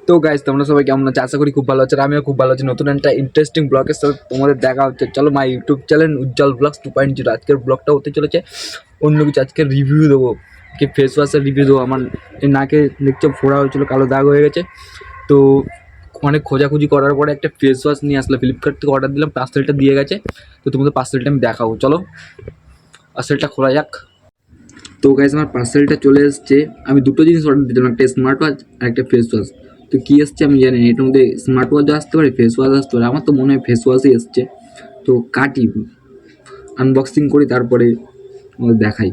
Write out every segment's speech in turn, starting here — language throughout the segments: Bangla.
তো গাইস তোমরা সবাই কেমন আছো? আশা করি খুব ভালো আছো। আমিও খুব ভালো আছি। নতুন একটা ইন্টারেস্টিং ব্লগের সাথে তোমাদের দেখা হচ্ছে। চলো my YouTube channel Ujjwal vlogs 2.0। আজকের ব্লগটা হতে চলেছে অন্য কিছু। আজকে রিভিউ দেবো, কি ফেস ওয়াশের রিভিউ দেবো। আমার এই নাকে দেখছো ফোড়া হয়েছিল, কালো দাগ হয়ে গেছে। তো অনেক খোঁজাখুঁজি করার পরে একটা ফেস ওয়াশ নিয়ে আসলো, ফ্লিপকার্ট থেকে অর্ডার দিলাম, পার্সেলটা দিয়ে গেছে। তো তোমাদের পার্সেলটা আমি দেখাবো, চলো পার্সেলটা খোলা যাক। তো গাইস আমার পার্সেলটা চলে এসছে। আমি দুটো জিনিস অর্ডার দিলাম, একটা স্মার্ট ওয়াচ আর একটা ফেস ওয়াশ। তো কী এসছে আমি জানি না, এটার মধ্যে স্মার্ট ওয়াচও আসতে পারে, ফেস ওয়াশ আসতে পারে। আমার তো মনে হয় ফেস ওয়াশই এসছে। তো কাটি, আনবক্সিং করি, তারপরে দেখাই।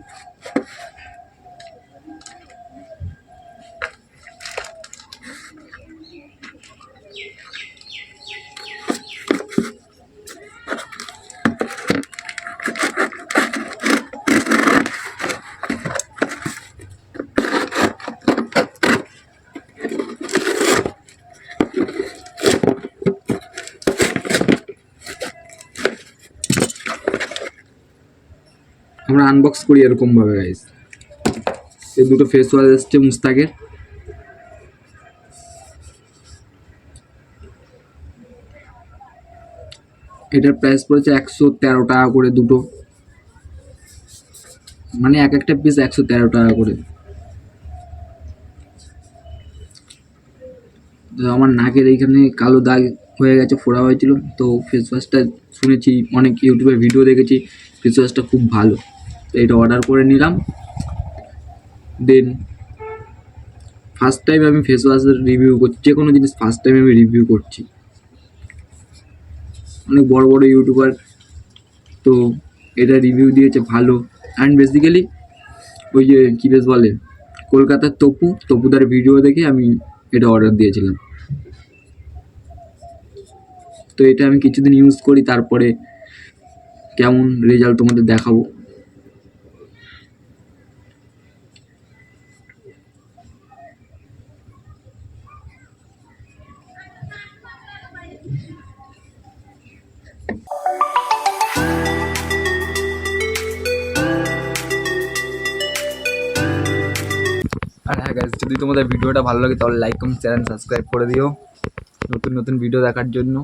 আমরা আনবক্স করি এরকমভাবে গাইস। এই দুটো ফেস ওয়াশ এসছে মুস্তাকের। এটার প্রাইস পড়েছে 113 টাকা করে দুটো, মানে এক একটা পিস 113 টাকা করে। তো আমার নাকের এইখানে কালো দাগ হয়ে গেছে, ফোড়া হয়েছিল। তো ফেস ওয়াশটা শুনেছি, অনেক ইউটিউবে ভিডিও দেখেছি, ফেস ওয়াশটা খুব ভালো। তো এটা অর্ডার করে নিলাম। দেন ফার্স্ট টাইম আমি ফেস ওয়াশের রিভিউ করছি, যে কোনো জিনিস ফার্স্ট টাইম আমি রিভিউ করছি। অনেক বড় বড় ইউটিউবার তো এটা রিভিউ দিয়েছে ভালো। অ্যান্ড বেসিক্যালি ওই যে কী বেশ বলে, কলকাতার তপুদার ভিডিও দেখে আমি এটা অর্ডার দিয়েছিলাম। তো এটা আমি কিছুদিন ইউজ করি, তারপরে কেমন রেজাল্ট তোমাদের দেখাবো। আর হ্যাঁ গাইস, যদি তোমাদের ভিডিওটা ভালো লাগে তাহলে লাইক কমেন্ট চ্যানেল সাবস্ক্রাইব করে দিও নতুন নতুন ভিডিও দেখার জন্য।